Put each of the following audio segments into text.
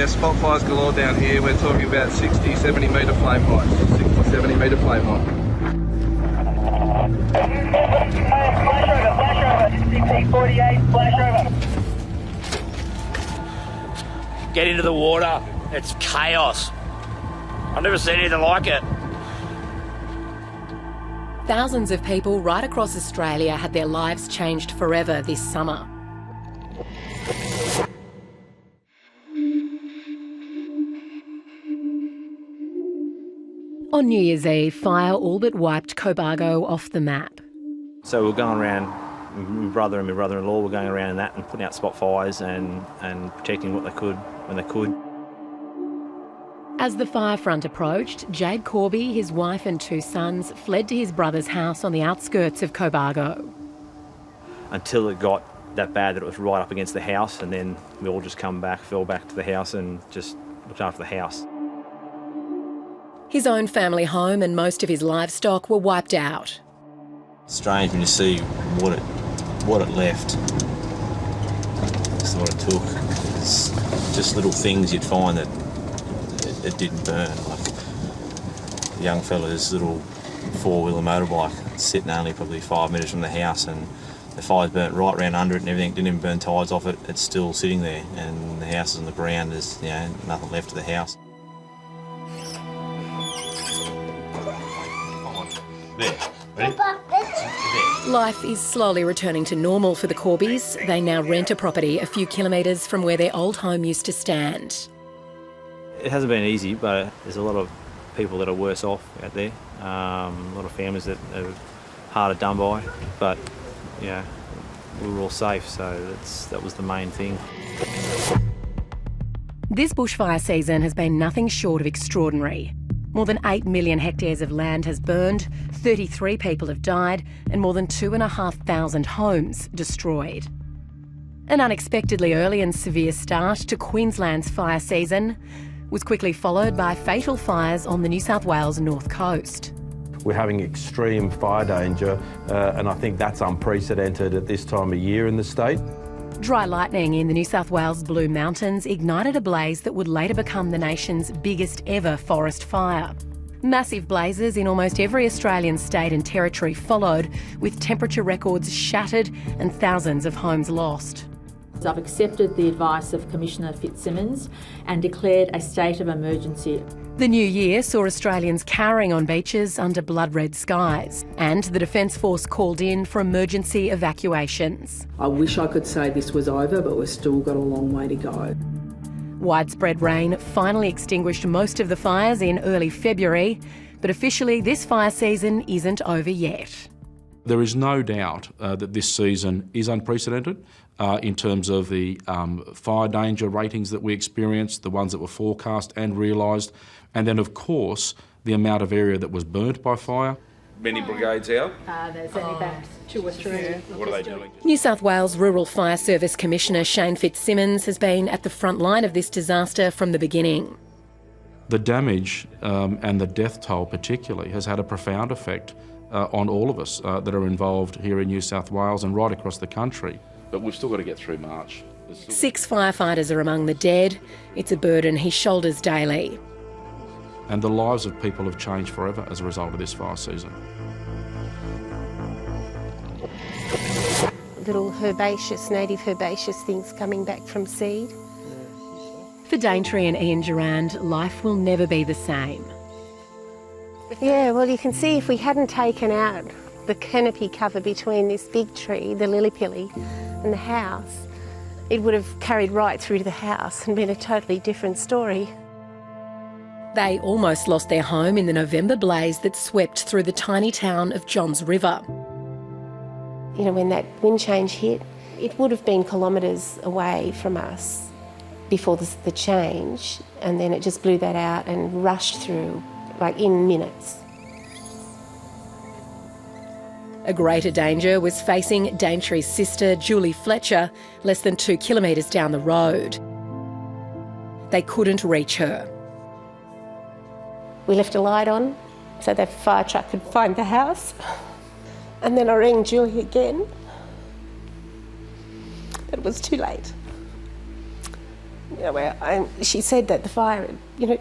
Yeah, spot fires galore down here. We're talking about 60, 70 metre flame heights. 60, 70 metre flame height. Flash over, 1648, flash over. Get into the water. It's chaos. I've never seen anything like it. Thousands of people right across Australia had their lives changed forever this summer. On New Year's Eve, fire all but wiped Cobargo off the map. So we're going around, my brother and my brother-in-law were going around in that and putting out spot fires and protecting what they could when they could. As the fire front approached, Jade Corby, his wife and 2 sons fled to his brother's house on the outskirts of Cobargo. Until it got that bad that it was right up against the house, and then we all just fell back to the house and just looked after the house. His own family home and most of his livestock were wiped out. Strange when you see what it left. That's what it took. It's just little things you'd find that it didn't burn. Like the young fella's little 4-wheeler motorbike sitting only probably 5 metres from the house, and the fire's burnt right round under it and everything. Didn't even burn tyres off it. It's still sitting there, and the house is on the ground. There's nothing left of the house. There. Ready? Life is slowly returning to normal for the Corbys. They now rent a property a few kilometres from where their old home used to stand. It hasn't been easy, but there's a lot of people that are worse off out there. A lot of families that are harder done by, but yeah, we were all safe, so that was the main thing. This bushfire season has been nothing short of extraordinary. More than 8 million hectares of land has burned, 33 people have died, and more than 2,500 homes destroyed. An unexpectedly early and severe start to Queensland's fire season was quickly followed by fatal fires on the New South Wales north coast. We're having extreme fire danger, and I think that's unprecedented at this time of year in the state. Dry lightning in the New South Wales Blue Mountains ignited a blaze that would later become the nation's biggest ever forest fire. Massive blazes in almost every Australian state and territory followed, with temperature records shattered and thousands of homes lost. I've accepted the advice of Commissioner Fitzsimmons and declared a state of emergency. The new year saw Australians cowering on beaches under blood-red skies, and the Defence Force called in for emergency evacuations. I wish I could say this was over, but we've still got a long way to go. Widespread rain finally extinguished most of the fires in early February, but officially this fire season isn't over yet. There is no doubt that this season is unprecedented in terms of the fire danger ratings that we experienced, the ones that were forecast and realised, and then of course the amount of area that was burnt by fire. Many brigades out? There's only about 2 or 3. What are they doing? New South Wales Rural Fire Service Commissioner Shane Fitzsimmons has been at the front line of this disaster from the beginning. The damage and the death toll particularly has had a profound effect on all of us that are involved here in New South Wales and right across the country. But we've still got to get through March. 6 firefighters are among the dead. It's a burden he shoulders daily. And the lives of people have changed forever as a result of this fire season. Little herbaceous, native herbaceous things coming back from seed. For Daintrry and Ian Gerrand, life will never be the same. Yeah, well, you can see if we hadn't taken out the canopy cover between this big tree, the lily-pilly, and the house, it would have carried right through to the house and been a totally different story. They almost lost their home in the November blaze that swept through the tiny town of Johns River. You know, when that wind change hit, it would have been kilometres away from us before the change, and then it just blew that out and rushed through, like in minutes. A greater danger was facing Daintry's sister, Julie Fletcher, less than 2 kilometres down the road. They couldn't reach her. We left a light on so the fire truck could find the house. And then I rang Julie again. But it was too late. She said that the fire had,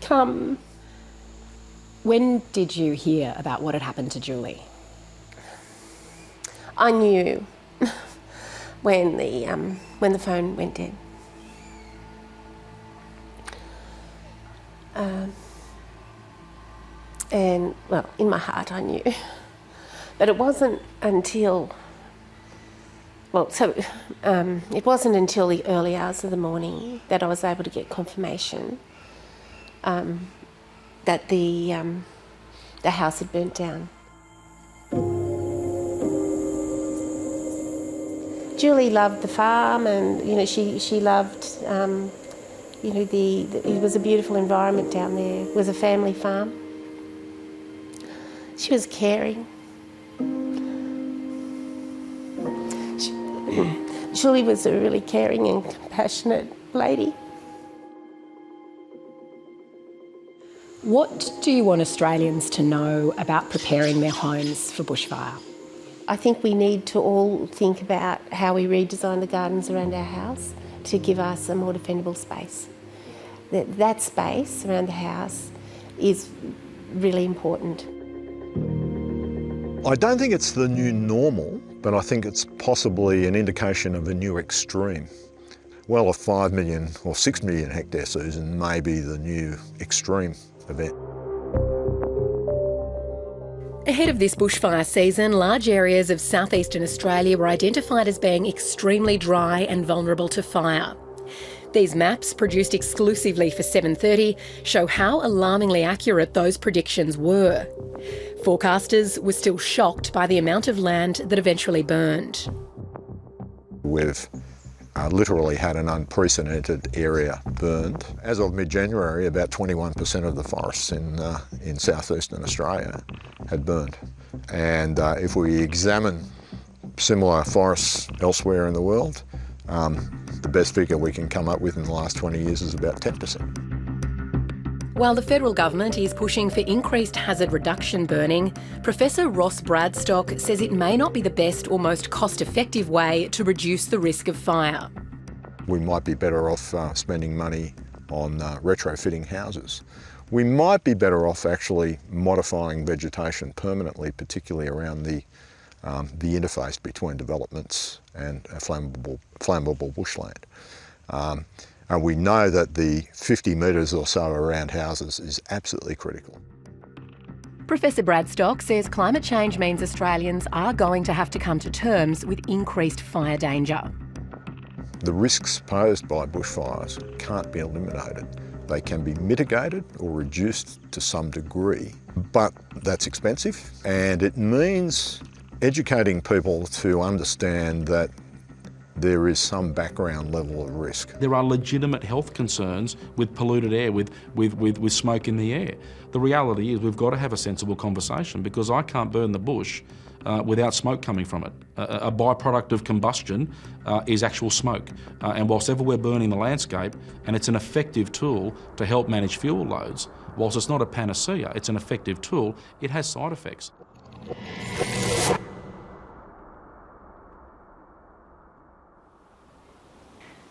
come. When did you hear about what had happened to Julie? I knew when the phone went dead. And, well, in my heart I knew. But it wasn't until, it wasn't until the early hours of the morning that I was able to get confirmation that the house had burnt down. Julie loved the farm, and she loved it was a beautiful environment down there. It was a family farm. She was caring. Julie was a really caring and compassionate lady. What do you want Australians to know about preparing their homes for bushfire? I think we need to all think about how we redesign the gardens around our house to give us a more defendable space. That space around the house is really important. I don't think it's the new normal, but I think it's possibly an indication of a new extreme. Well, a 5 million or 6 million hectare season may be the new extreme event. Ahead of this bushfire season, large areas of southeastern Australia were identified as being extremely dry and vulnerable to fire. These maps, produced exclusively for 7:30, show how alarmingly accurate those predictions were. Forecasters were still shocked by the amount of land that eventually burned. We've literally had an unprecedented area burned. As of mid-January, about 21% of the forests in southeastern Australia had burned. And if we examine similar forests elsewhere in the world, the best figure we can come up with in the last 20 years is about 10%. While the federal government is pushing for increased hazard reduction burning, Professor Ross Bradstock says it may not be the best or most cost-effective way to reduce the risk of fire. We might be better off spending money on retrofitting houses. We might be better off actually modifying vegetation permanently, particularly around the interface between developments and flammable bushland. And we know that the 50 metres or so around houses is absolutely critical. Professor Bradstock says climate change means Australians are going to have to come to terms with increased fire danger. The risks posed by bushfires can't be eliminated. They can be mitigated or reduced to some degree, but that's expensive, and it means educating people to understand that there is some background level of risk. There are legitimate health concerns with polluted air, with smoke in the air. The reality is we've got to have a sensible conversation, because I can't burn the bush without smoke coming from it. A byproduct of combustion is actual smoke. And whilst ever we're burning the landscape, and it's an effective tool to help manage fuel loads, whilst it's not a panacea, it's an effective tool, it has side effects.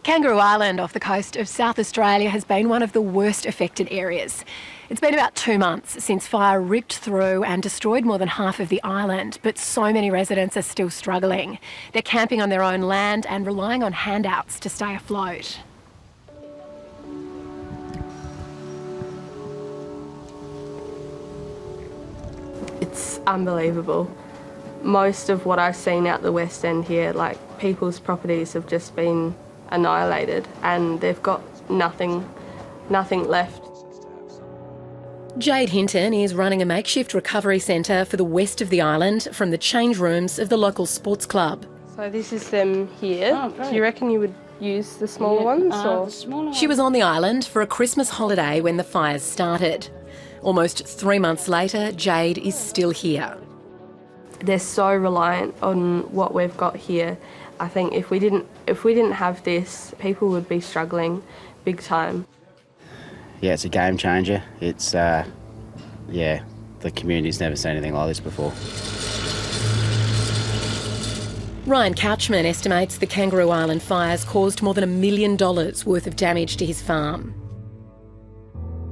Kangaroo Island off the coast of South Australia has been one of the worst affected areas. It's been about 2 months since fire ripped through and destroyed more than half of the island, but so many residents are still struggling. They're camping on their own land and relying on handouts to stay afloat. It's unbelievable. Most of what I've seen out the West End here, like people's properties have just been annihilated and they've got nothing left. Jade Hinton is running a makeshift recovery centre for the west of the island from the change rooms of the local sports club. So this is them here. Oh, great. Do you reckon you would use the smaller ones? Or? The smaller ones. She was on the island for a Christmas holiday when the fires started. Almost 3 months later, Jade is still here. They're so reliant on what we've got here. I think if we didn't have this, people would be struggling big time. Yeah, it's a game changer. It's, the community's never seen anything like this before. Ryan COUCHMAN estimates the Kangaroo Island fires caused more than $1 million worth of damage to his farm.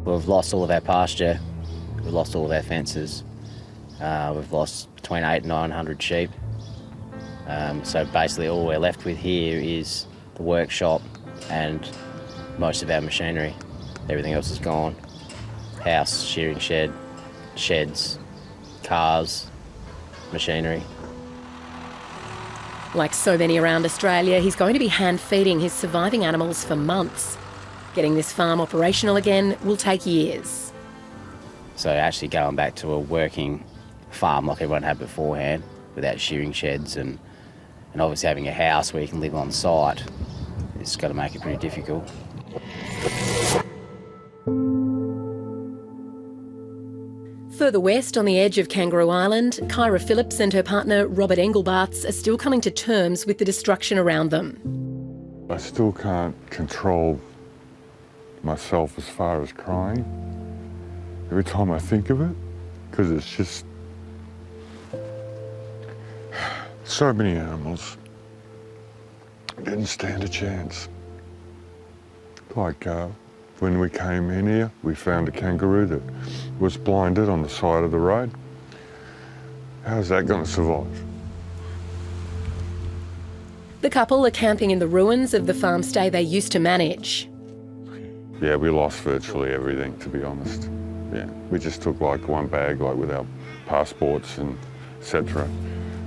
We've lost all of our pasture, we've lost all of our fences, we've lost between 800 and 900 sheep. So basically all we're left with here is the workshop and most of our machinery. Everything else is gone. House, shearing shed, sheds, cars, machinery. Like so many around Australia, he's going to be hand-feeding his surviving animals for months. Getting this farm operational again will take years. So actually going back to a working farm like everyone had beforehand, without shearing sheds and obviously having a house where you can live on site, it's got to make it pretty difficult. Further west, on the edge of Kangaroo Island, Kyra Phillips and her partner Robert Engelbarts are still coming to terms with the destruction around them. I still can't control myself as far as crying every time I think of it, because it's just so many animals didn't stand a chance. Like when we came in here, we found a kangaroo that was blinded on the side of the road. How's that going to survive? The couple are camping in the ruins of the farmstay they used to manage. Yeah, we lost virtually everything, to be honest. Yeah, we just took like one bag, like with our passports and etc.,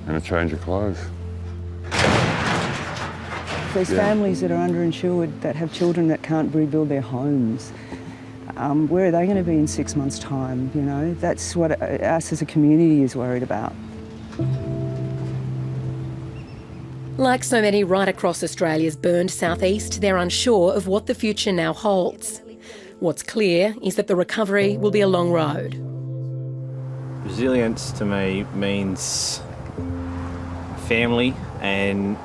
and a change of clothes. There's families that are underinsured that have children that can't rebuild their homes. Where are they going to be in 6 months' time? You know, that's what us as a community is worried about. Like so many right across Australia's burned southeast, they're unsure of what the future now holds. What's clear is that the recovery will be a long road. Resilience to me means family and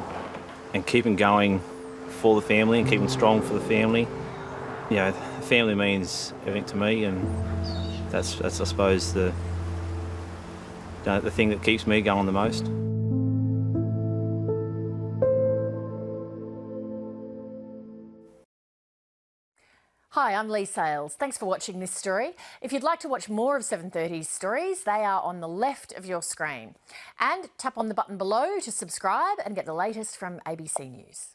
keeping going for the family and keeping strong for the family. You know, family means everything to me, and that's I suppose the thing that keeps me going the most. Hi, I'm Lee Sales. Thanks for watching this story. If you'd like to watch more of 730's stories, they are on the left of your screen. And tap on the button below to subscribe and get the latest from ABC News.